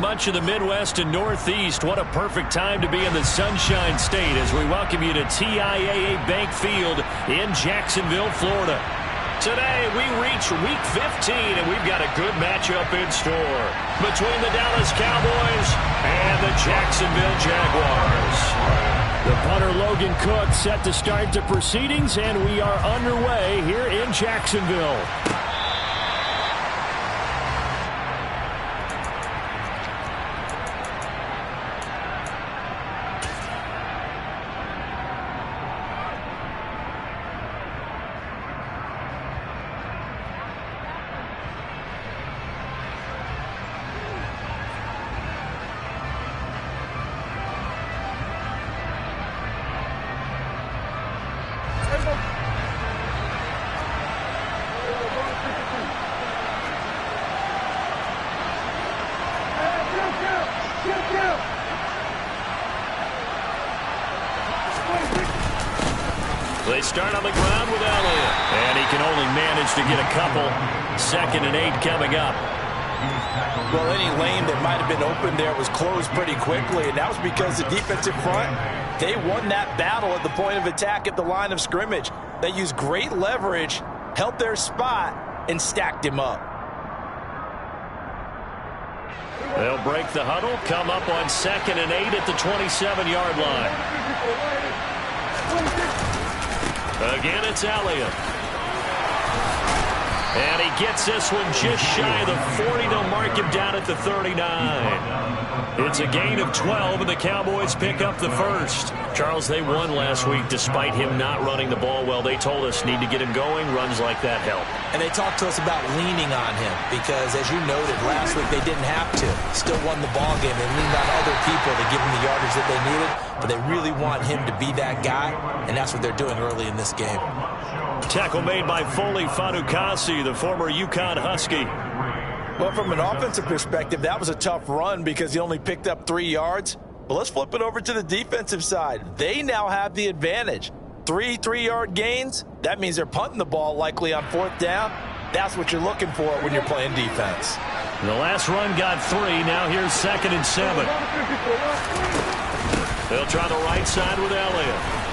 much of the Midwest and Northeast, what a perfect time to be in the Sunshine State as we welcome you to TIAA Bank Field in Jacksonville, Florida. Today, we reach Week 15, and we've got a good matchup in store between the Dallas Cowboys and the Jacksonville Jaguars. The punter Logan Cook set to start the proceedings, and we are underway here in Jacksonville. They start on the ground with Elliott, and he can only manage to get a couple. 2nd and 8 coming up. Well, any lane that might have been open there was closed pretty quickly, and that was because the defensive front, they won that battle at the point of attack at the line of scrimmage. They used great leverage, held their spot, and stacked him up. They'll break the huddle, come up on 2nd and 8 at the 27-yard line. Again, it's Elliott. And he gets this one just shy of the 40. They'll mark him down at the 39. It's a gain of 12, and the Cowboys pick up the first. Charles, they won last week despite him not running the ball well. They told us need to get him going. Runs like that help. And they talked to us about leaning on him because, as you noted, last week they didn't have to. Still won the ball game. They leaned on other people to give him the yardage that they needed, but they really want him to be that guy, and that's what they're doing early in this game. Tackle made by Foley Fatukasi, the former UConn Husky. Well, from an offensive perspective, that was a tough run because he only picked up 3 yards. But let's flip it over to the defensive side. They now have the advantage. 3 3-yard gains. That means they're punting the ball likely on 4th down. That's what you're looking for when you're playing defense. The last run got 3. Now here's 2nd and 7. They'll try the right side with Elliott.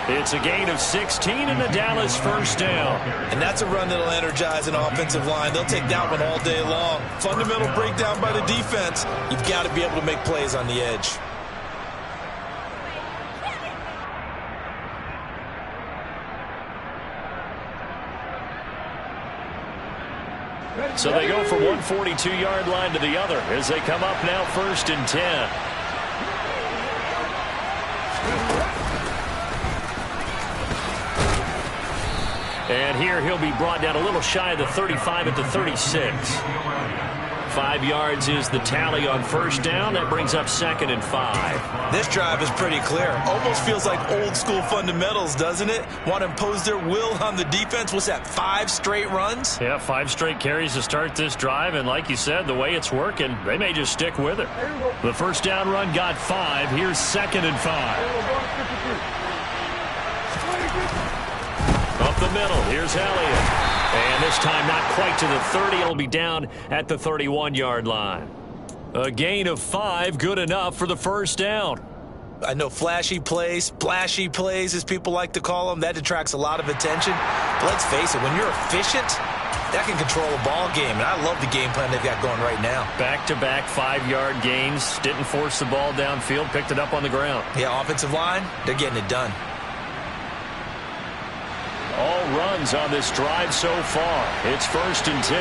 It's a gain of 16 and the Dallas first down. And that's a run that'll energize an offensive line. They'll take that one all day long. Fundamental breakdown by the defense. You've got to be able to make plays on the edge. So they go from one 42-yard line to the other as they come up now 1st and 10. And here he'll be brought down a little shy of the 35 at the 36. 5 yards is the tally on 1st down. That brings up 2nd and 5. This drive is pretty clear. Almost feels like old school fundamentals, doesn't it? Want to impose their will on the defense. What's that, 5 straight runs? Yeah, 5 straight carries to start this drive. And like you said, the way it's working, they may just stick with it. The 1st down run got 5. Here's 2nd and 5. Up the middle, here's Elliott. And this time not quite to the 30. It'll be down at the 31-yard line. A gain of 5, good enough for the 1st down. I know flashy plays, splashy plays, as people like to call them, that attracts a lot of attention. But let's face it, when you're efficient, that can control a ball game. And I love the game plan they've got going right now. Back-to-back 5-yard gains. Didn't force the ball downfield, picked it up on the ground. Yeah, offensive line, they're getting it done. All runs on this drive so far. It's 1st and 10.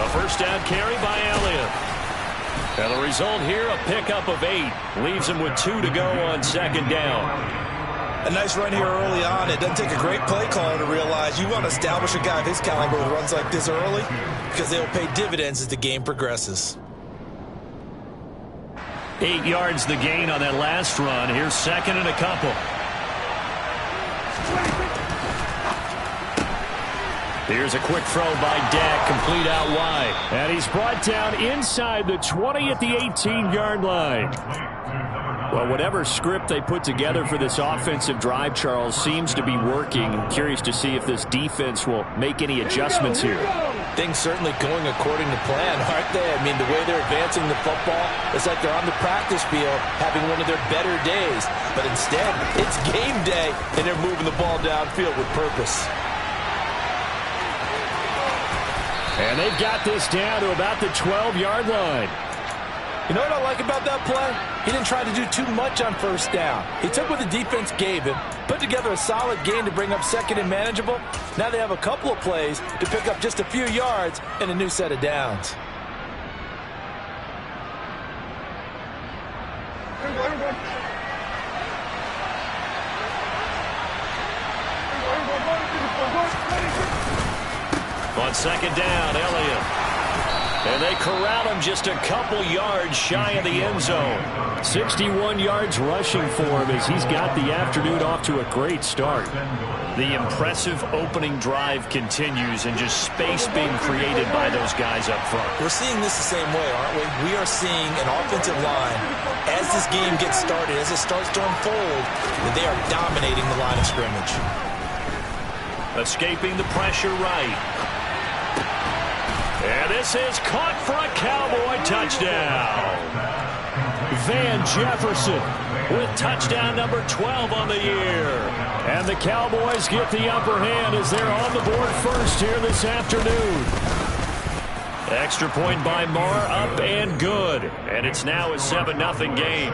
A 1st down carry by Elliott. And the result here, a pickup of 8. Leaves him with 2 to go on 2nd down. A nice run here early on. It doesn't take a great play caller to realize you want to establish a guy of his caliber with runs like this early because they'll pay dividends as the game progresses. 8 yards the gain on that last run. Here's 2nd and a couple. Here's a quick throw by Dak, complete out wide. And he's brought down inside the 20 at the 18-yard line. Well, whatever script they put together for this offensive drive, Charles, seems to be working. I'm curious to see if this defense will make any adjustments here. Things certainly going according to plan, aren't they? I mean, the way they're advancing the football, it's like they're on the practice field having one of their better days. But instead, it's game day, and they're moving the ball downfield with purpose. And they've got this down to about the 12-yard line. You know what I like about that play? He didn't try to do too much on first down. He took what the defense gave him, put together a solid gain to bring up second and manageable. Now they have a couple of plays to pick up just a few yards and a new set of downs. On second down, Elliott. And they corral him just a couple yards shy of the end zone. 61 yards rushing for him as he's got the afternoon off to a great start. The impressive opening drive continues and just space being created by those guys up front. We're seeing this the same way, aren't we? We are seeing an offensive line, as this game gets started, as it starts to unfold, that they are dominating the line of scrimmage. Escaping the pressure right. And this is caught for a Cowboy touchdown. Van Jefferson with touchdown number 12 on the year. And the Cowboys get the upper hand as they're on the board first here this afternoon. Extra point by Marr, up and good. And it's now a 7-0 game.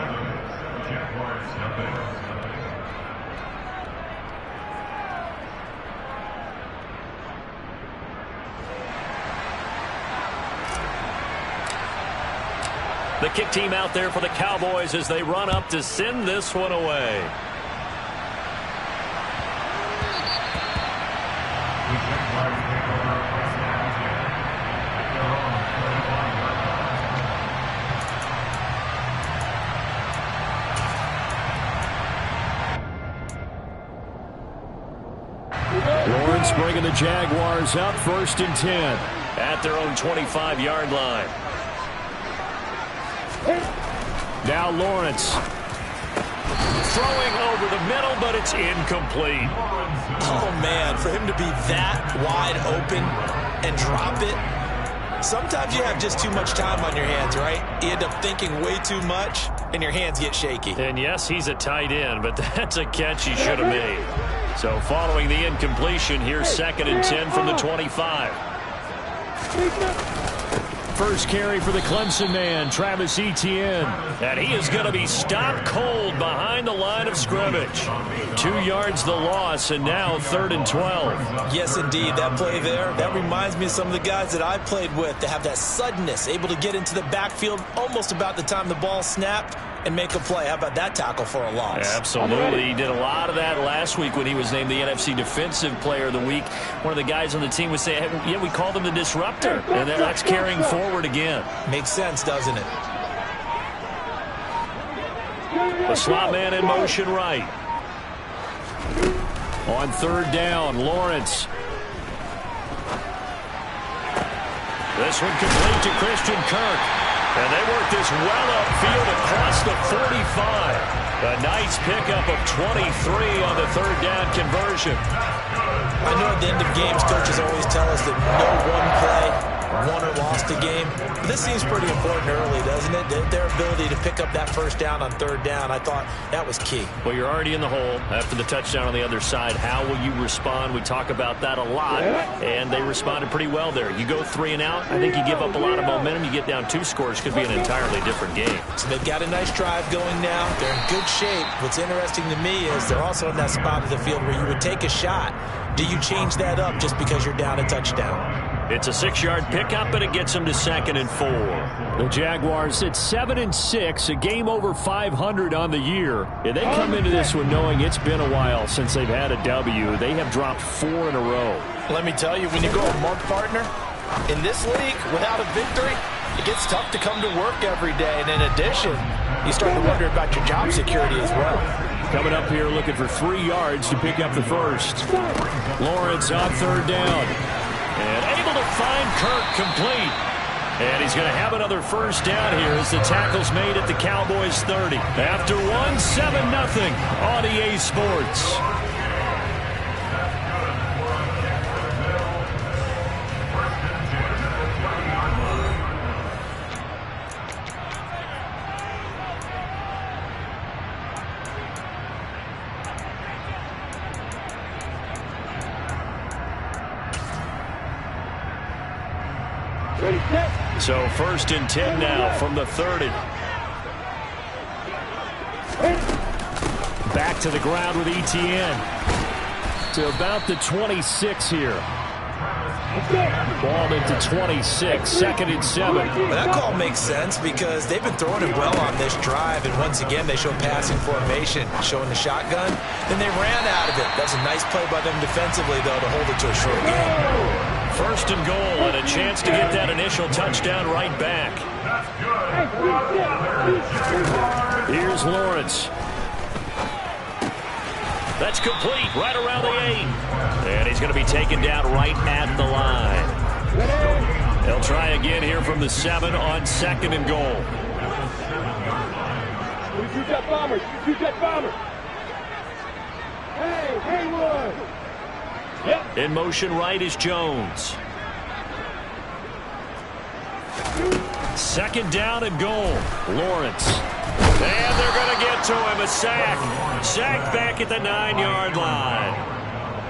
The kick team out there for the Cowboys as they run up to send this one away. Lawrence bringing the Jaguars up 1st and 10 at their own 25-yard line. Now Lawrence throwing over the middle, but it's incomplete. Oh, man, for him to be that wide open and drop it. Sometimes you have just too much time on your hands, right? You end up thinking way too much, and your hands get shaky. And, yes, he's a tight end, but that's a catch he should have made. So following the incompletion, here's 2nd and 10 from the 25. First carry for the Clemson man, Travis Etienne. And he is going to be stopped cold behind the line of scrimmage. 2 yards the loss, and now 3rd and 12. Yes, indeed. That play there, that reminds me of some of the guys that I played with that have that suddenness, able to get into the backfield almost about the time the ball snapped and make a play. How about that tackle for a loss? Absolutely. He did a lot of that last week when he was named the NFC Defensive Player of the Week. One of the guys on the team would say, hey, yeah, we called him the disruptor. And that's carrying forward again. Makes sense, doesn't it? The slot man in motion right. On 3rd down, Lawrence. This one complete to Christian Kirk. And they work this well upfield across the 45. A nice pickup of 23 on the 3rd down conversion. I know at the end of games, coaches always tell us that no one play won or lost a game. But this seems pretty important early, doesn't it? Their ability to pick up that 1st down on 3rd down, I thought that was key. Well, you're already in the hole after the touchdown on the other side. How will you respond? We talk about that a lot, and they responded pretty well there. You go 3 and out, I think you give up a lot of momentum. You get down 2 scores, could be an entirely different game. So they've got a nice drive going now. They're in good shape. What's interesting to me is they're also in that spot of the field where you would take a shot. Do you change that up just because you're down a touchdown? It's a 6-yard pickup, and it gets them to 2nd and 4. The Jaguars at 7-6, a game over 500 on the year. And they come into this one knowing it's been a while since they've had a W. They have dropped 4 in a row. Let me tell you, when you go a month partner, in this league, without a victory, it gets tough to come to work every day. And in addition, you start to wonder about your job security as well. Coming up here looking for 3 yards to pick up the first. Lawrence on 3rd down. And able to find Kirk complete. And he's going to have another first down here as the tackle's made at the Cowboys 30. After 7-0 on EA Sports. So 1st and 10 now from the 30. Back to the ground with Etienne. To about the 26 here. Ball into 26, 2nd and 7. Well, that call makes sense because they've been throwing it well on this drive, and once again they show passing formation, showing the shotgun. Then they ran out of it. That's a nice play by them defensively, though, to hold it to a short game. 1st and goal and a chance to get that initial touchdown right back. Here's Lawrence. That's complete right around the 8. And he's going to be taken down right at the line. They'll try again here from the 7 on 2nd and goal. Shoot that bomber. Shoot that bomber. Hey, Haywood. Yep. In motion right is Jones. 2nd down and goal. Lawrence. And they're going to get to him. A sack. Sack back at the 9-yard line.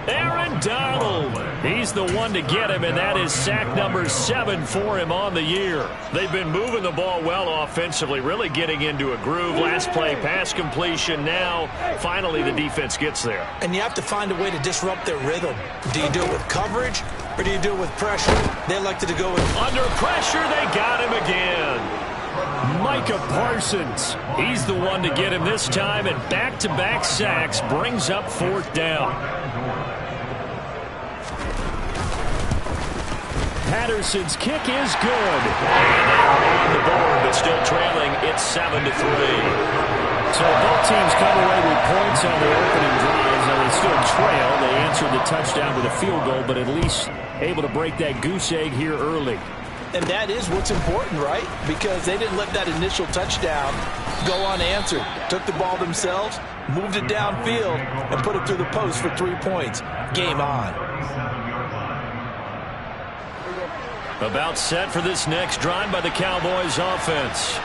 Aaron Donald. He's the one to get him, and that is sack number 7 for him on the year. They've been moving the ball well offensively, really getting into a groove. Last play, pass completion. Now, finally, the defense gets there. And you have to find a way to disrupt their rhythm. Do you do it with coverage, or do you do it with pressure? They elected to go with... Under pressure, they got him again. Micah Parsons. He's the one to get him this time, and back-to-back sacks brings up 4th down. Patterson's kick is good. And they are on the board, but still trailing. It's 7-3. So both teams come away with points on their opening drives, and they still trail. They answered the touchdown with a field goal, but at least able to break that goose egg here early. And that is what's important, right? Because they didn't let that initial touchdown go unanswered. Took the ball themselves, moved it downfield, and put it through the post for 3 points. Game on. About set for this next drive by the Cowboys offense.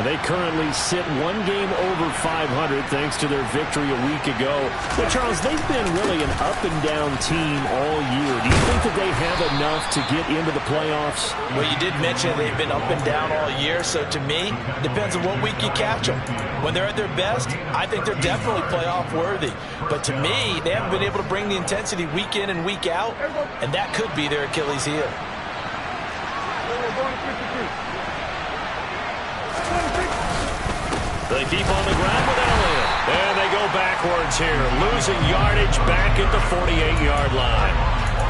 They currently sit 1 game over 500 thanks to their victory a week ago. But, Charles, they've been really an up-and-down team all year. Do you think that they have enough to get into the playoffs? Well, you did mention they've been up and down all year, so to me, depends on what week you catch them. When they're at their best, I think they're definitely playoff worthy. But to me, they haven't been able to bring the intensity week in and week out, and that could be their Achilles heel. They keep on the ground with Elliott. And they go backwards here, losing yardage back at the 48-yard line.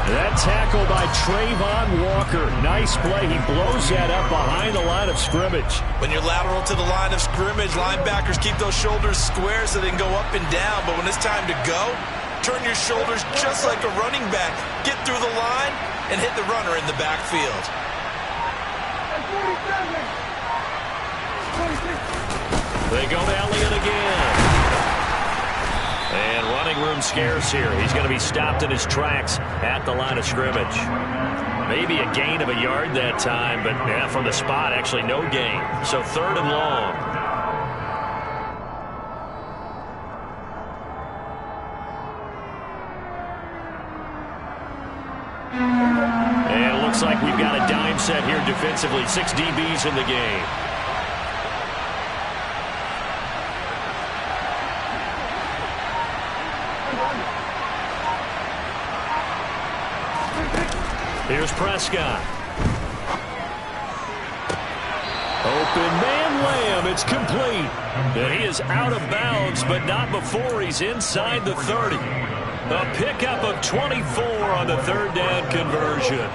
That tackle by Trayvon Walker. Nice play. He blows that up behind the line of scrimmage. When you're lateral to the line of scrimmage, linebackers keep those shoulders square so they can go up and down. But when it's time to go, turn your shoulders just like a running back. Get through the line and hit the runner in the backfield. They go to Elliott again. And running room scarce here. He's going to be stopped in his tracks at the line of scrimmage. Maybe a gain of a yard that time, but yeah, from the spot, actually no gain. So 3rd and long. And it looks like we've got a dime set here defensively. 6 DBs in the game. Here's Prescott. Open man Lamb. It's complete. And he is out of bounds, but not before he's inside the 30. A pickup of 24 on the 3rd down conversion.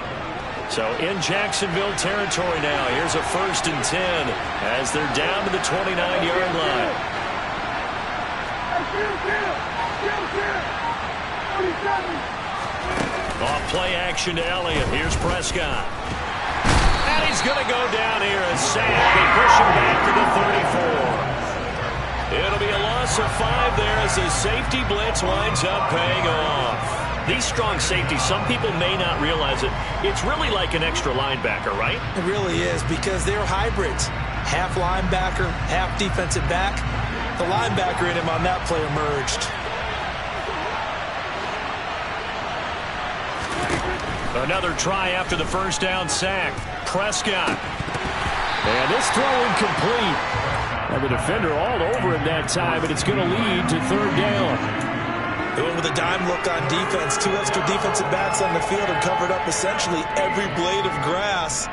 So in Jacksonville territory now. Here's a 1st and 10 as they're down to the 29-yard line. Off play action to Elliott. Here's Prescott. And he's going to go down here as sacked. They push him back to the 34. It'll be a loss of 5 there as the safety blitz winds up paying off. These strong safeties, some people may not realize it. It's really like an extra linebacker, right? It really is, because they're hybrids. Half linebacker, half defensive back. The linebacker in him on that play emerged. Another try after the first down sack. Prescott. And this throw incomplete. And the defender all over him that time, and it's going to lead to third down. They went with a dime look on defense. 2 extra defensive backs on the field and covered up essentially every blade of grass.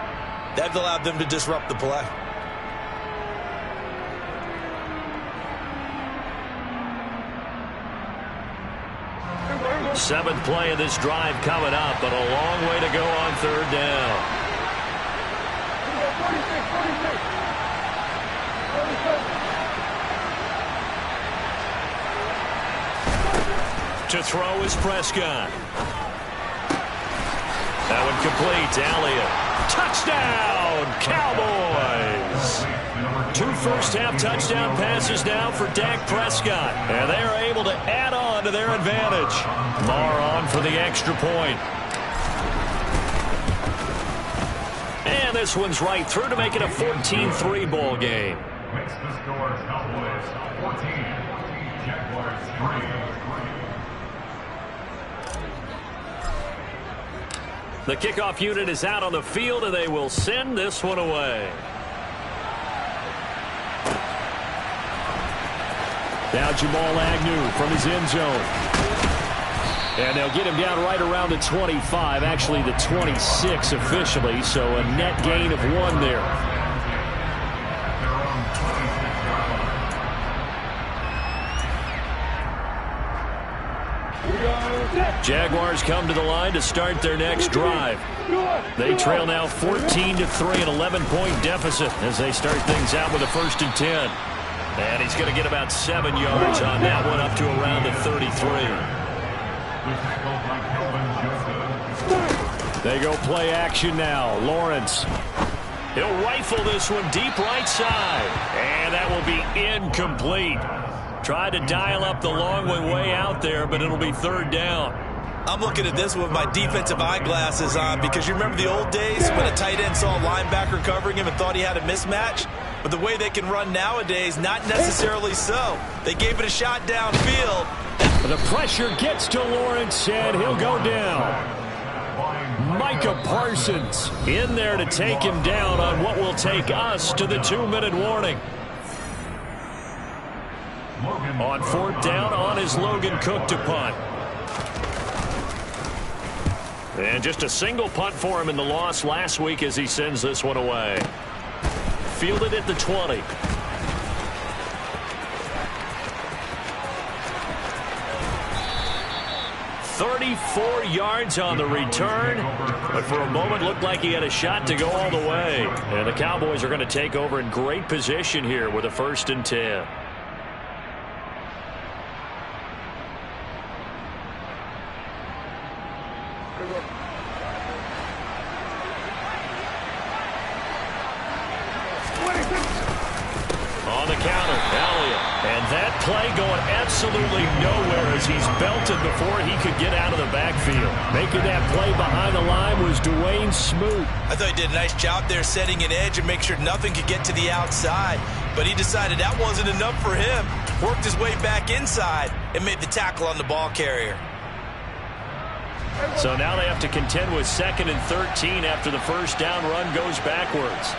That allowed them to disrupt the play. Seventh play of this drive coming up, but a long way to go on third down. 46. To throw is Prescott. That one complete. Elliott. Touchdown, Cowboys. 2 first-half touchdown passes now for Dak Prescott. And they are able to add on to their advantage. Marr on for the extra point. And this one's right through to make it a 14-3 ball game. Makes the score Cowboys 14, Jaguars 3. The kickoff unit is out on the field, and they will send this one away. Now Jamal Agnew from his end zone. And they'll get him down right around the 25, actually the 26 officially, so a net gain of 1 there. Jaguars come to the line to start their next drive. They trail now 14-3, an 11-point deficit as they start things out with a 1st and 10. And he's going to get about 7 yards on that one, up to around the 33. They go play action now. Lawrence. He'll rifle this one deep right side. And that will be incomplete. Tried to dial up the long one way out there, but it'll be 3rd down. I'm looking at this with my defensive eyeglasses on, because you remember the old days when a tight end saw a linebacker covering him and thought he had a mismatch? But the way they can run nowadays, not necessarily so. They gave it a shot downfield. The pressure gets to Lawrence, and he'll go down. Micah Parsons in there to take him down on what will take us to the 2-minute warning. On 4th down, on is Logan Cook to punt. And just a single punt for him in the loss last week as he sends this one away. Fielded at the 20. $34 yards on the return, but for a moment looked like he had a shot to go all the way. And the Cowboys are going to take over in great position here with a 1st and 10. On the counter, Elliott. And that play going absolutely nowhere as he's belted before he could get out of the backfield. Making that play behind the line was Dwayne Smoot. I thought he did a nice job there setting an edge and make sure nothing could get to the outside. But he decided that wasn't enough for him. Worked his way back inside and made the tackle on the ball carrier. So now they have to contend with 2nd and 13 after the first down run goes backwards.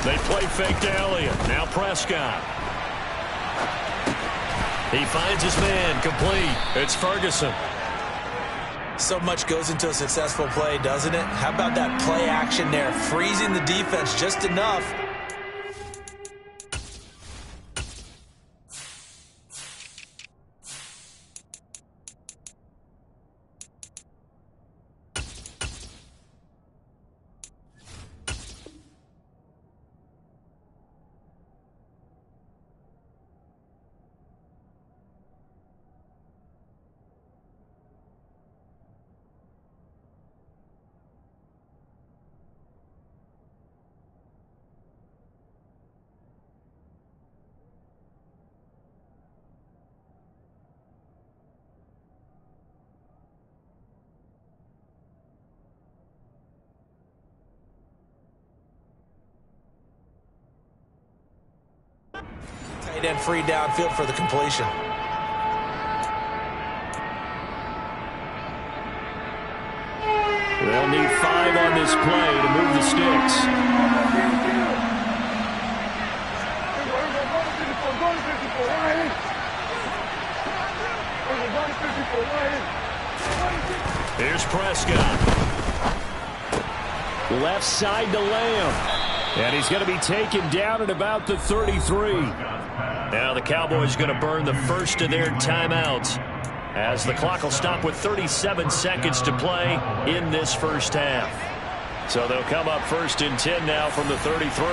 They play fake to Elliott. Now Prescott. He finds his man, complete. It's Ferguson. So much goes into a successful play, doesn't it? How about that play action there? Freezing the defense just enough. tight end free downfield for the completion. They'll need 5 on this play to move the sticks. Here's Prescott. Left side to Lamb. And he's going to be taken down at about the 33. Now the Cowboys going to burn the first of their timeouts, as the clock will stop with 37 seconds to play in this first half. So they'll come up 1st and 10 now from the 33.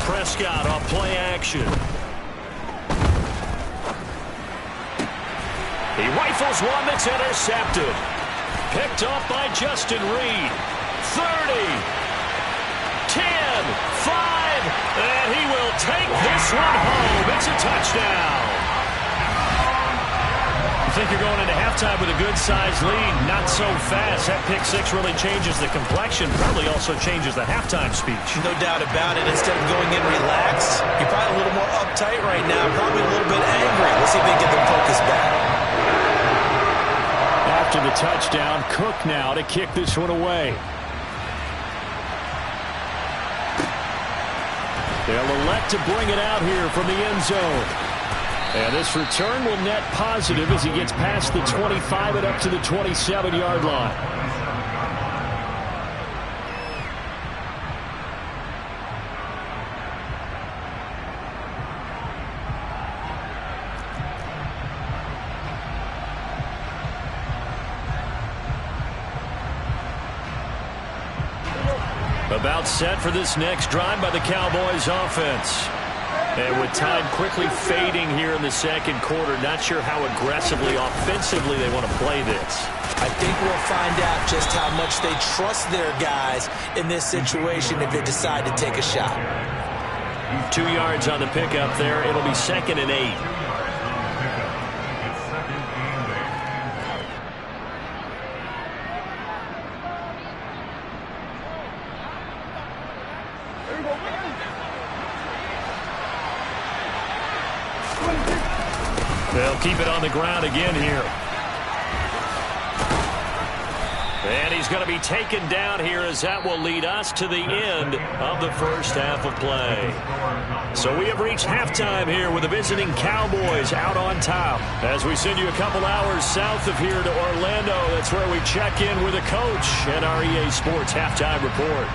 Prescott off play action. He rifles one that's intercepted. Picked off by Justin Reed. 30. 10, 5, and he will take this one home. It's a touchdown. I think you're going into halftime with a good-sized lead. Not so fast. That pick six really changes the complexion. Probably also changes the halftime speech. No doubt about it. Instead of going in relaxed, you're probably a little more uptight right now. Probably a little bit angry. Let's see if they get their focus back. After the touchdown, Cook now to kick this one away. They'll elect to bring it out here from the end zone. And this return will net positive as he gets past the 25 and up to the 27-yard line. About set for this next drive by the Cowboys offense. And with time quickly fading here in the second quarter, not sure how aggressively, offensively they want to play this. I think we'll find out just how much they trust their guys in this situation if they decide to take a shot. 2 yards on the pickup there. It'll be 2nd and 8. They'll keep it on the ground again here. And he's going to be taken down here, as that will lead us to the end of the first half of play. So we have reached halftime here with the visiting Cowboys out on top. As we send you a couple hours south of here to Orlando, that's where we check in with the coach and our EA Sports halftime report.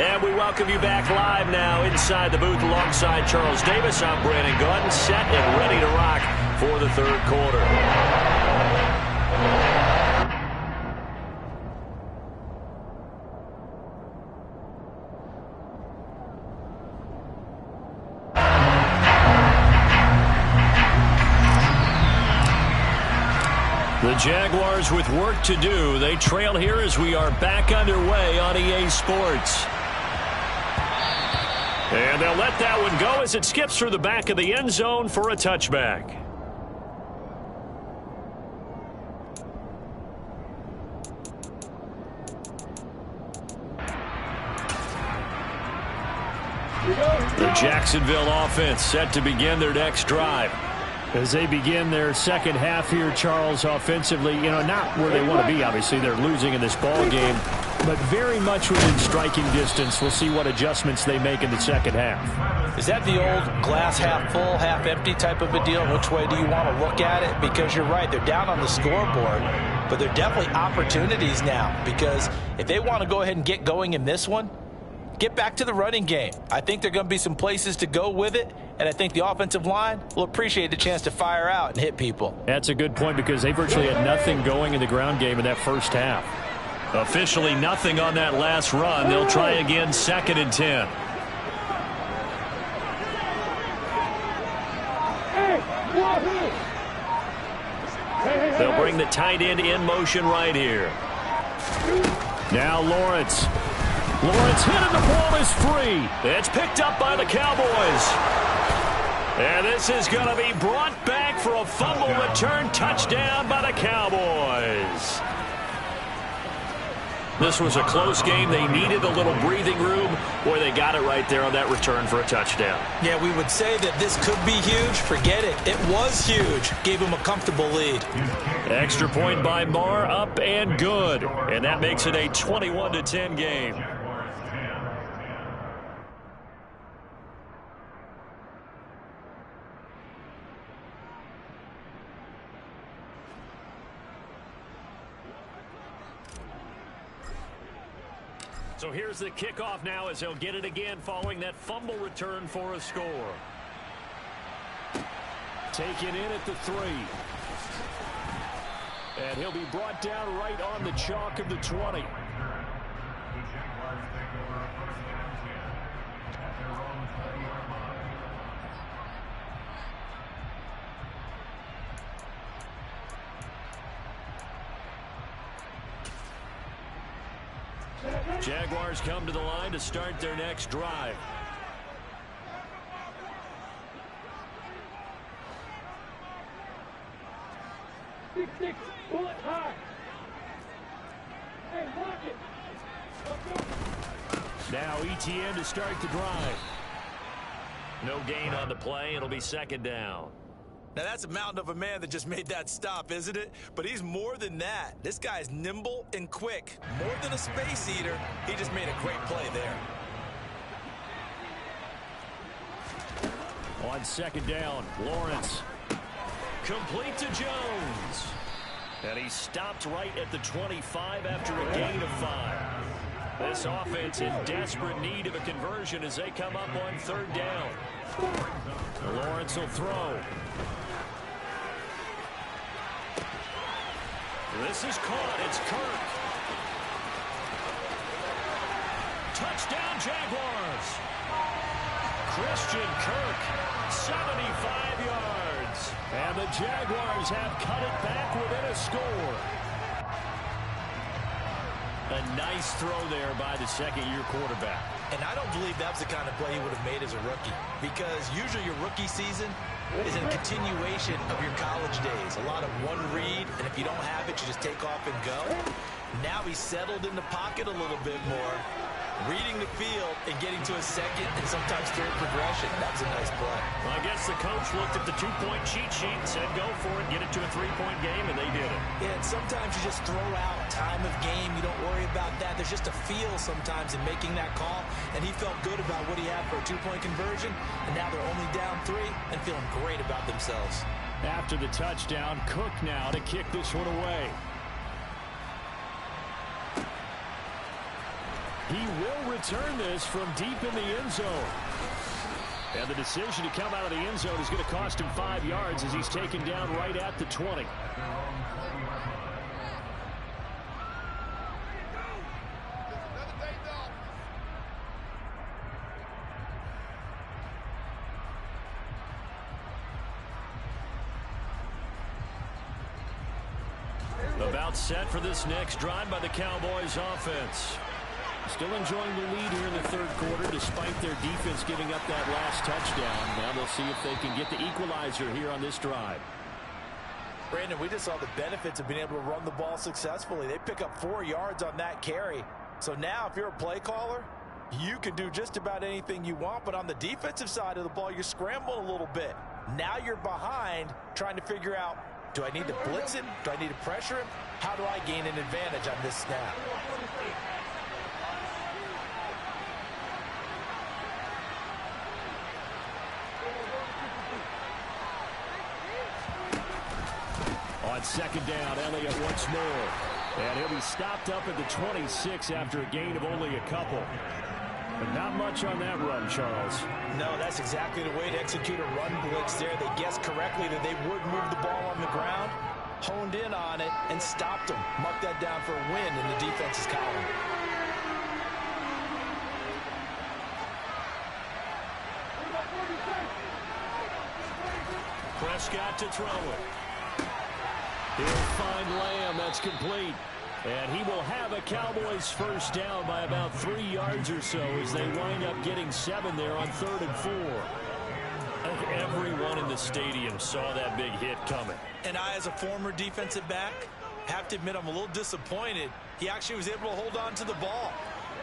And we welcome you back live now inside the booth alongside Charles Davis. I'm Brandon Gaudin, set and ready to rock for the third quarter. The Jaguars with work to do. They trail here as we are back underway on EA Sports. And they'll let that one go as it skips through the back of the end zone for a touchback. The Jacksonville offense set to begin their next drive. As they begin their second half here, Charles, offensively, not where they want to be, obviously. They're losing in this ball game, but very much within striking distance. We'll see what adjustments they make in the second half. Is that the old glass half full, half empty type of a deal? Which way do you want to look at it? Because you're right, they're down on the scoreboard, but they're definitely opportunities now, because if they want to go ahead and get going in this one, get back to the running game. I think there are going to be some places to go with it, and I think the offensive line will appreciate the chance to fire out and hit people. That's a good point, because they virtually had nothing going in the ground game in that first half. Officially nothing on that last run. They'll try again, 2nd and 10. Hey, They'll bring the tight end in motion right here. Now Lawrence. Lawrence hit and the ball is free. It's picked up by the Cowboys. And this is going to be brought back for a fumble return touchdown by the Cowboys. This was a close game. They needed a little breathing room. Boy, they got it right there on that return for a touchdown. Yeah, we would say that this could be huge. Forget it. It was huge. Gave him a comfortable lead. Extra point by Marr, up and good. And that makes it a 21-10 game. So here's the kickoff now as he'll get it again following that fumble return for a score. Taken in at the 3. And he'll be brought down right on the chalk of the 20. Jaguars come to the line to start their next drive. Six, pull it high. Hey, lock it. Now ETN to start the drive. No gain on the play. It'll be second down. Now, that's a mountain of a man that just made that stop, isn't it? But he's more than that. This guy's nimble and quick. More than a space eater. He just made a great play there. On second down, Lawrence. Complete to Jones. And he stopped right at the 25 after a gain of 5. This offense in desperate need of a conversion as they come up on third down. Lawrence will throw. This is caught. It's Kirk. Touchdown, Jaguars. Christian Kirk, 75 yards. And the Jaguars have cut it back within a score. A nice throw there by the second-year quarterback. And I don't believe that's the kind of play he would have made as a rookie. Because usually your rookie season is a continuation of your college days. A lot of one read, and if you don't have it, you just take off and go. Now he's settled in the pocket a little bit more, reading the field and getting to a second and sometimes third progression. That was a nice play. Well, I guess the coach looked at the two-point cheat sheet and said, go for it, get it to a three-point game, and they did it. Yeah, and sometimes you just throw out time of game. You don't worry about that. There's just a feel sometimes in making that call, and he felt good about what he had for a two-point conversion, and now they're only down 3 and feeling great about themselves. After the touchdown, Cook now to kick this one away. He will return this from deep in the end zone. And the decision to come out of the end zone is going to cost him 5 yards as he's taken down right at the 20. About set for this next drive by the Cowboys offense. Still enjoying the lead here in the third quarter despite their defense giving up that last touchdown. Now they'll see if they can get the equalizer here on this drive. Brandon, we just saw the benefits of being able to run the ball successfully. They pick up 4 yards on that carry. So now if you're a play caller, you can do just about anything you want. But on the defensive side of the ball, you're scrambling a little bit. Now you're behind trying to figure out, do I need to blitz him? Do I need to pressure him? How do I gain an advantage on this snap? On second down, Elliott once more. And he'll be stopped up at the 26 after a gain of only a couple. But not much on that run, Charles. No, that's exactly the way to execute a run blitz there. They guessed correctly that they would move the ball on the ground, honed in on it, and stopped them. Marked that down for a win in the defense's column. Prescott to throw it. He'll find Lamb. That's complete. And he will have a Cowboys first down by about 3 yards or so as they wind up getting 7 there on 3rd and 4. Everyone in the stadium saw that big hit coming. And I, as a former defensive back, have to admit I'm a little disappointed. He actually was able to hold on to the ball.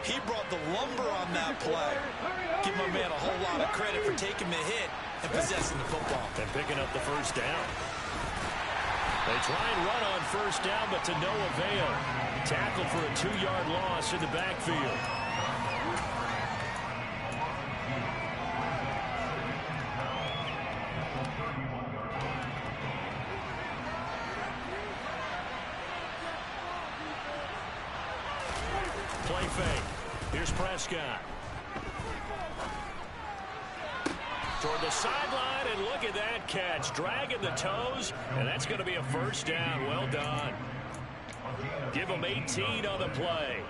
He brought the lumber on that play. Give my man a whole lot of credit for taking the hit and possessing the football. And picking up the first down. They try and run on first down, but to no avail. Tackle for a 2-yard loss in the backfield. Play fake. Here's Prescott. Toward the sideline, and look at that catch. Dragging the toes, and that's going to be a first down. Well done. Give them 18 on the play.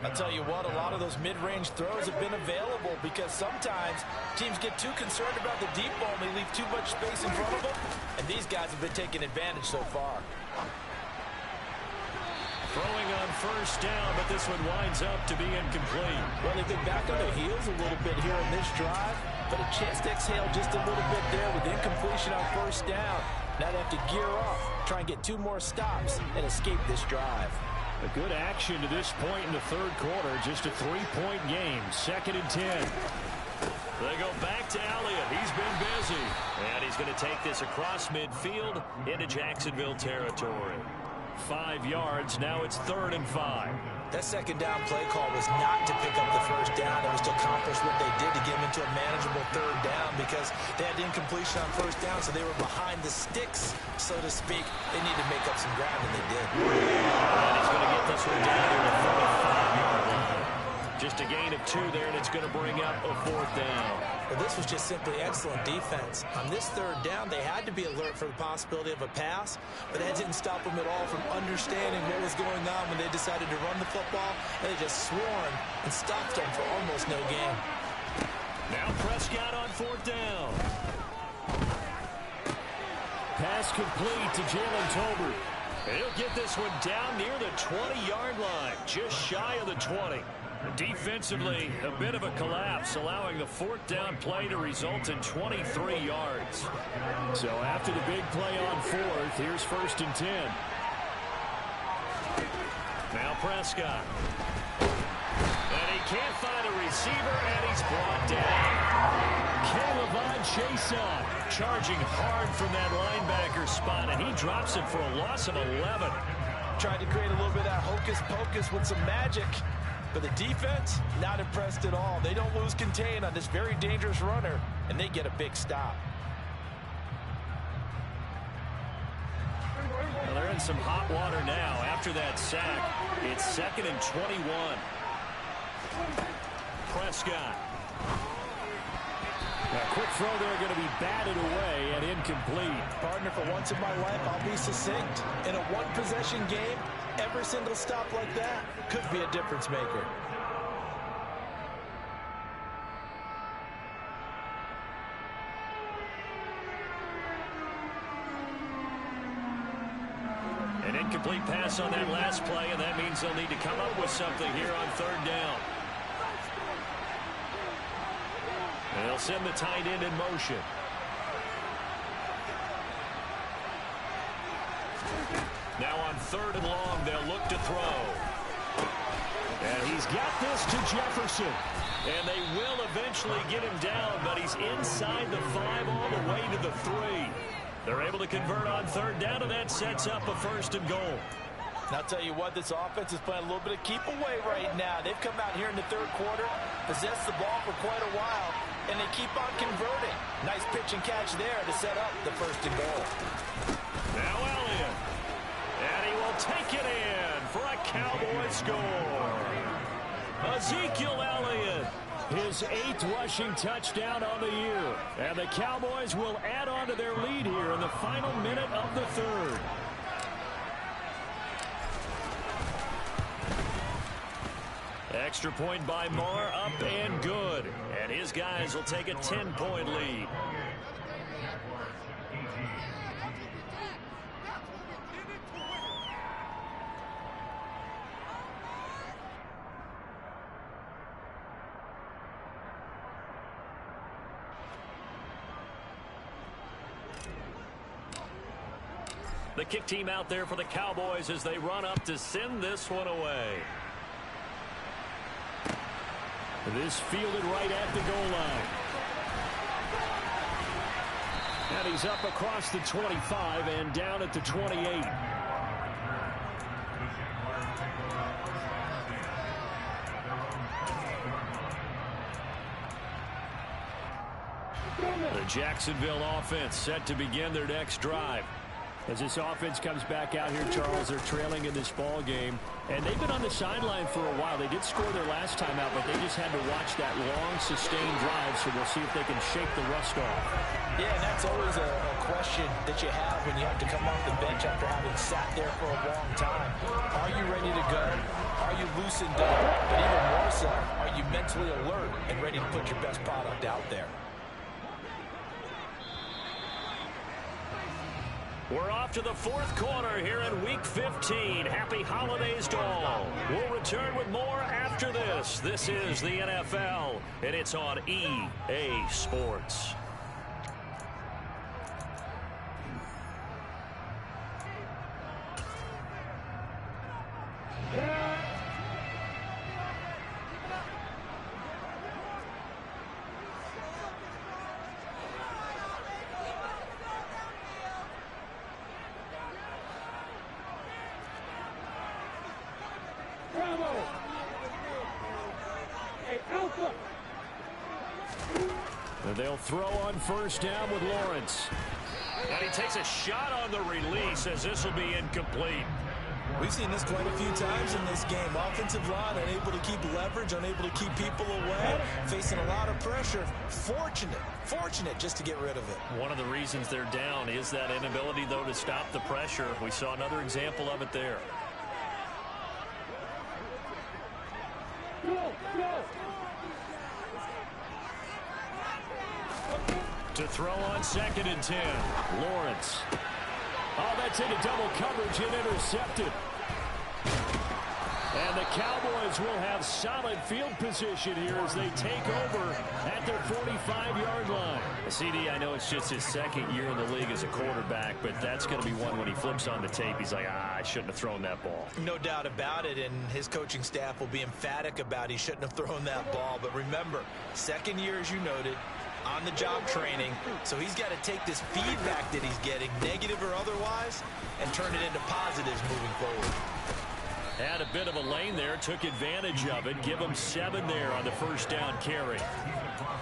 I'll tell you what, a lot of those mid-range throws have been available because sometimes teams get too concerned about the deep ball and they leave too much space in front of them, and these guys have been taking advantage so far. Throwing on first down, but this one winds up to be incomplete. Well, they've been back on their heels a little bit here in this drive, but a chance to exhale just a little bit there with incompletion on first down. Now they have to gear up, try and get 2 more stops, and escape this drive. A good action to this point in the 3rd quarter. Just a 3-point game. 2nd and 10. They go back to Elliott. He's been busy. And he's going to take this across midfield into Jacksonville territory. 5 yards. Now it's 3rd and 5. That second down play call was not to pick up the first down. It was to accomplish what they did to get them into a manageable 3rd down because they had incompletion on first down, so they were behind the sticks, so to speak. They needed to make up some ground, and they did. And he's going to get this one down to the 35-yard line. Just a gain of 2 there, and it's going to bring up a 4th down. Well, this was just simply excellent defense. On this 3rd down, they had to be alert for the possibility of a pass, but that didn't stop them at all from understanding what was going on when they decided to run the football, and they just swarmed and stopped them for almost no gain. Now Prescott on 4th down. Pass complete to Jalen Tolbert. He'll get this one down near the 20-yard line, just shy of the 20. Defensively, a bit of a collapse, allowing the 4th down play to result in 23 yards. So after the big play on 4th, here's 1st and 10. Now Prescott. And he can't find a receiver, and he's brought down. K'Lavon Chaisson charging hard from that linebacker spot, and he drops it for a loss of 11. Tried to create a little bit of that hocus-pocus with some magic. But the defense, not impressed at all. They don't lose contain on this very dangerous runner, and they get a big stop. Well, they're in some hot water now after that sack. It's 2nd and 21. Prescott. A quick throw there going to be batted away and incomplete. Partner, for once in my life, I'll be succinct. In a one-possession game, every single stop like that could be a difference maker. An incomplete pass on that last play, and that means they'll need to come up with something here on 3rd down. And they'll send the tight end in motion. Now on 3rd and long, they'll look to throw. And he's got this to Jefferson. And they will eventually get him down, but he's inside the 5 all the way to the 3. They're able to convert on 3rd down, and that sets up a 1st and goal. And I'll tell you what, this offense is playing a little bit of keep away right now. They've come out here in the 3rd quarter, possessed the ball for quite a while, and they keep on converting. Nice pitch and catch there to set up the 1st and goal. Now Elliott. And he will take it in for a Cowboy score. Ezekiel Elliott, his 8th rushing touchdown on the year. And the Cowboys will add on to their lead here in the final minute of the 3rd. Extra point by Marr, up and good. And his guys will take a 10-point lead. The kick team out there for the Cowboys as they run up to send this one away. This fielded right at the goal line. And he's up across the 25 and down at the 28. The Jacksonville offense set to begin their next drive. As this offense comes back out here, Charles, they're trailing in this ball game. And they've been on the sideline for a while. They did score their last time out, but they just had to watch that long, sustained drive, so we'll see if they can shake the rust off. Yeah, and that's always a question that you have when you have to come off the bench after having sat there for a long time. Are you ready to go? Are you loosened up? But even more so, are you mentally alert and ready to put your best product out there? We're off to the fourth quarter here in Week 15. Happy holidays to all. We'll return with more after this. This is the NFL, and it's on EA Sports. They'll throw on first down with Lawrence. And he takes a shot on the release as this will be incomplete. We've seen this quite a few times in this game. Offensive line unable to keep leverage, unable to keep people away, facing a lot of pressure. Fortunate just to get rid of it. One of the reasons they're down is that inability, though, to stop the pressure. We saw another example of it there. To throw on 2nd and 10. Lawrence. Oh, that's into double coverage and intercepted. And the Cowboys will have solid field position here as they take over at their 45-yard line. CD, I know it's just his second year in the league as a quarterback, but that's going to be one when he flips on the tape. He's like, I shouldn't have thrown that ball. No doubt about it, and his coaching staff will be emphatic about he shouldn't have thrown that ball. But remember, second year, as you noted, on-the-job training, so he's got to take this feedback that he's getting, negative or otherwise, and turn it into positives moving forward. Had a bit of a lane there, took advantage of it. Give him 7 there on the first down carry.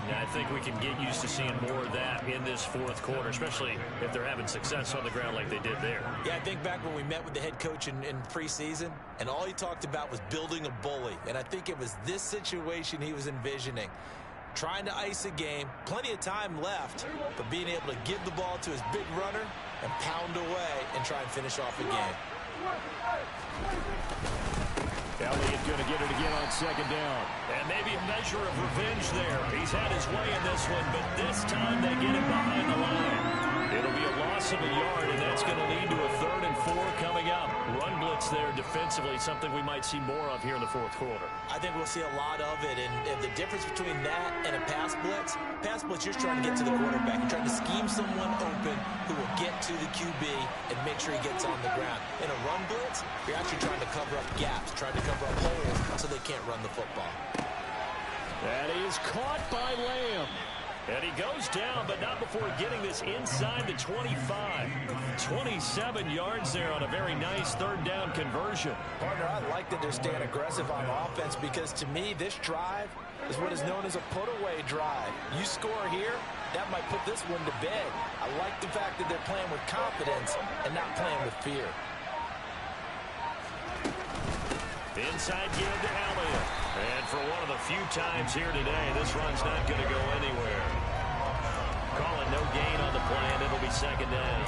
And I think we can get used to seeing more of that in this fourth quarter, especially if they're having success on the ground like they did there. Yeah, I think back when we met with the head coach in preseason, and all he talked about was building a bully. And I think it was this situation he was envisioning. Trying to ice a game, plenty of time left, but being able to give the ball to his big runner and pound away and try and finish off a game. Elliott going to get it again on 2nd down. And maybe a measure of revenge there. He's had his way in this one, but this time they get him behind the line. It'll be a loss of a yard, and that's going to lead to a 3rd and 4 coming up. Run blitz there defensively, something we might see more of here in the fourth quarter. I think we'll see a lot of it, and the difference between that and a pass blitz, you're trying to get to the quarterback. You're trying to scheme someone open who will get to the QB and make sure he gets on the ground. In a run blitz, you're actually trying to cover up gaps, trying to cover up holes so they can't run the football. That is caught by Lamb. And he goes down, but not before getting this inside the 25. 27 yards there on a very nice 3rd down conversion. Partner, I like that they're staying aggressive on offense because to me, this drive is what is known as a put-away drive. You score here, that might put this one to bed. I like the fact that they're playing with confidence and not playing with fear. Inside give to Elliott. And for one of the few times here today, this run's not going to go anywhere. Calling no gain on the play, and it'll be 2nd down.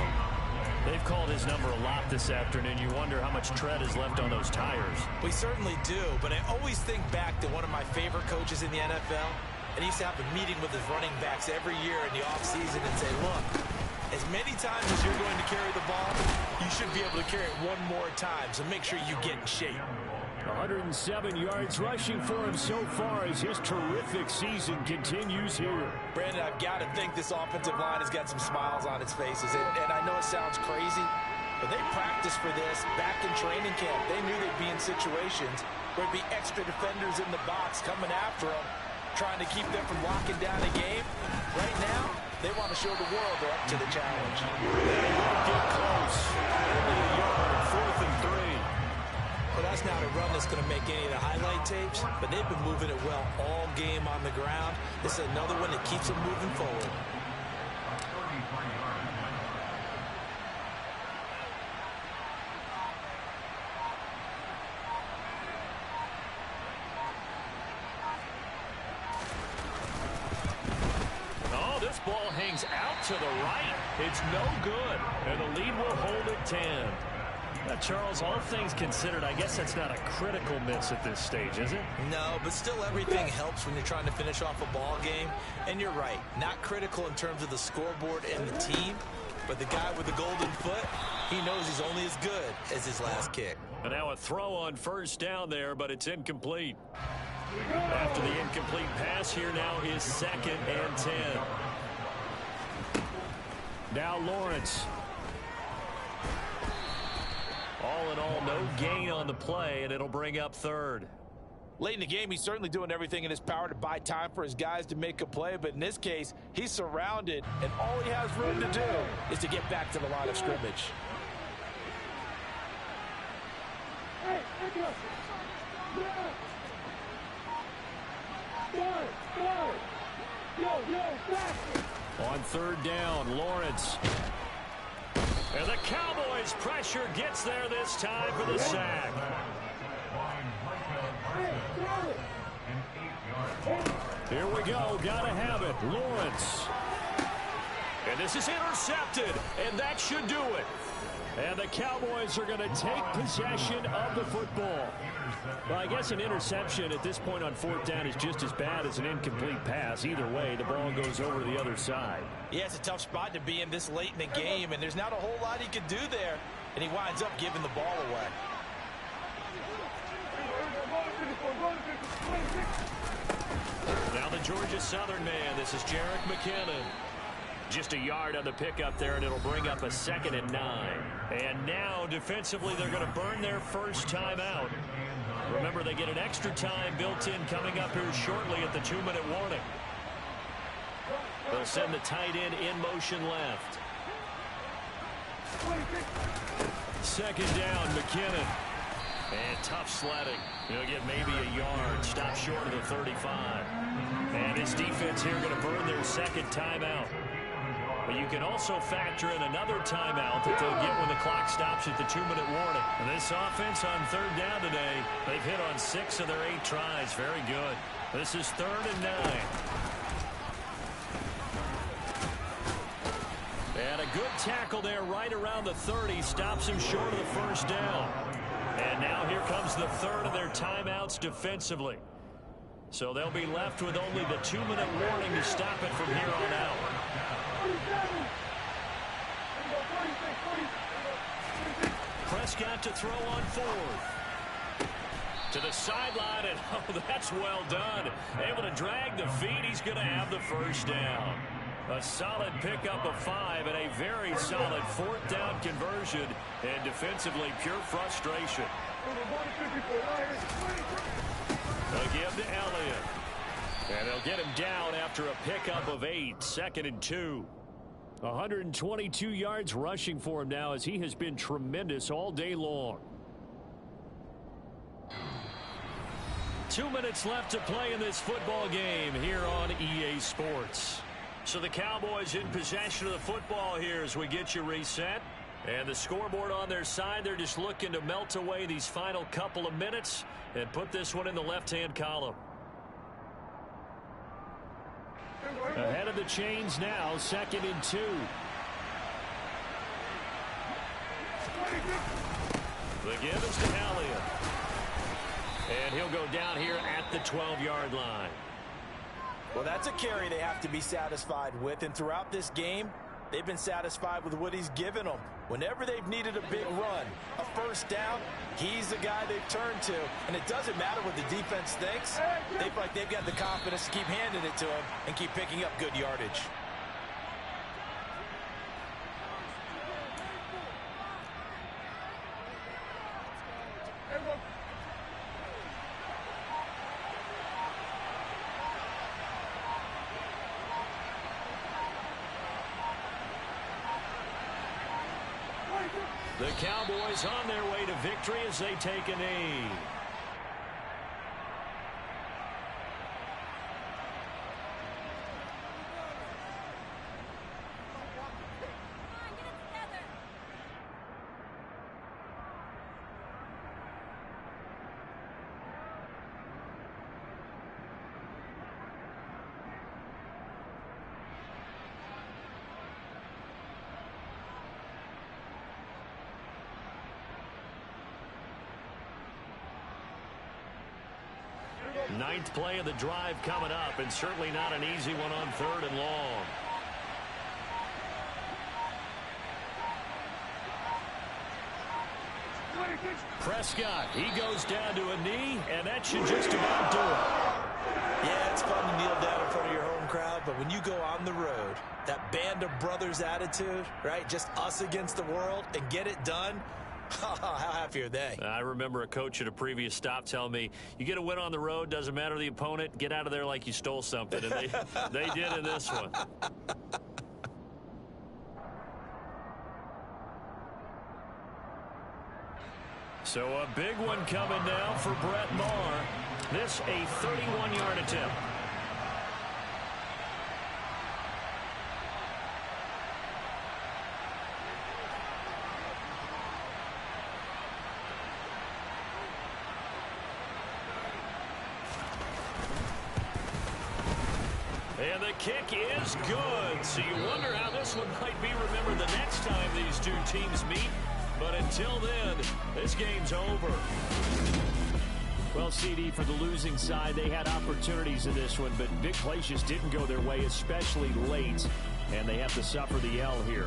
They've called his number a lot this afternoon. You wonder how much tread is left on those tires. We certainly do, but I always think back to one of my favorite coaches in the NFL, and he used to have a meeting with his running backs every year in the offseason and say, look, as many times as you're going to carry the ball, you should be able to carry it one more time, so make sure you get in shape. 107 yards rushing for him so far as his terrific season continues here. Brandon, I've got to think this offensive line has got some smiles on its faces. And I know it sounds crazy, But they practiced for this back in training camp. They knew they'd be in situations where there'd be extra defenders in the box coming after them, trying to keep them from locking down a game. Right now, they want to show the world they're up to the challenge. They won't get close. Only a yard, 4th and 3. Well, that's not a run that's going to make any of the highlight tapes, but they've been moving it well all game on the ground. This is another one that keeps them moving forward. Oh, this ball hangs out to the right. It's no good, and the lead will hold at 10. Charles, all things considered, I guess that's not a critical miss at this stage, is it? No, but still everything helps when you're trying to finish off a ball game. And you're right, not critical in terms of the scoreboard and the team, but the guy with the golden foot, he knows he's only as good as his last kick. And now a throw on first down there, but it's incomplete. After the incomplete pass, here now is 2nd and 10. Now Lawrence. All in all, no gain on the play, and it'll bring up 3rd. Late in the game, he's certainly doing everything in his power to buy time for his guys to make a play, but in this case, he's surrounded, and all he has room to do is to get back to the line of scrimmage. Hey, pick up. Yeah. Start. Yo, back. On 3rd down, Lawrence. And the Cowboys' pressure gets there this time for the sack. Here we go. Gotta have it. Lawrence. And this is intercepted. And that should do it. And the Cowboys are going to take possession of the football. Well, I guess an interception at this point on 4th down is just as bad as an incomplete pass. Either way, the ball goes over to the other side. Yeah, it's a tough spot to be in this late in the game, and there's not a whole lot he could do there, and he winds up giving the ball away. Now the Georgia Southern man. This is Jerick McKinnon. Just a yard on the pickup there, and it'll bring up a 2nd and 9. And now, defensively, they're going to burn their first timeout. Remember, they get an extra time built in coming up here shortly at the 2-minute warning. They'll send the tight end in motion left. 2nd down, McKinnon. And tough sledding. He'll get maybe a yard. Stop short of the 35. And his defense here going to burn their 2nd timeout. But you can also factor in another timeout that they'll get when the clock stops at the 2-minute warning. And this offense on 3rd down today, they've hit on 6 of their 8 tries. Very good. This is 3rd and 9. And a good tackle there right around the 30. Stops him short of the first down. And now here comes the 3rd of their timeouts defensively. So they'll be left with only the 2-minute warning to stop it from here on out. Prescott to throw on 4th. To the sideline, and oh, that's well done. Able to drag the feet. He's going to have the first down. A solid pickup of 5 and a very solid 4th down conversion. And defensively, pure frustration. They'll give to Elliott. And they'll get him down after a pickup of 8. 2nd and 2. 122 yards rushing for him now as he has been tremendous all day long. 2 minutes left to play in this football game here on EA Sports. So the Cowboys in possession of the football here as we get you reset. And the scoreboard on their side, they're just looking to melt away these final couple of minutes and put this one in the left-hand column. Ahead of the chains now, 2nd and 2. The give is to Elliott. And he'll go down here at the 12-yard line. Well, that's a carry they have to be satisfied with, and throughout this game, they've been satisfied with what he's given them. Whenever they've needed a big run, a first down, he's the guy they've turned to. And it doesn't matter what the defense thinks. They feel like they've got the confidence to keep handing it to him and keep picking up good yardage. Cowboys on their way to victory as they take a knee. Ninth play of the drive coming up, and certainly not an easy one on 3rd and long. Prescott, he goes down to a knee, and that should just about do it. Yeah, it's fun to kneel down in front of your home crowd, but when you go on the road, that band of brothers attitude, right, just us against the world, and get it done, how happy are they? I remember a coach at a previous stop telling me, you get a win on the road, doesn't matter the opponent, get out of there like you stole something. And they did in this one. So a big one coming now for Brett Maher. This a 31-yard attempt. And the kick is good. So you wonder how this one might be remembered the next time these two teams meet. But until then, this game's over. Well, CD, for the losing side, they had opportunities in this one, but big plays just didn't go their way, especially late. And they have to suffer the L here.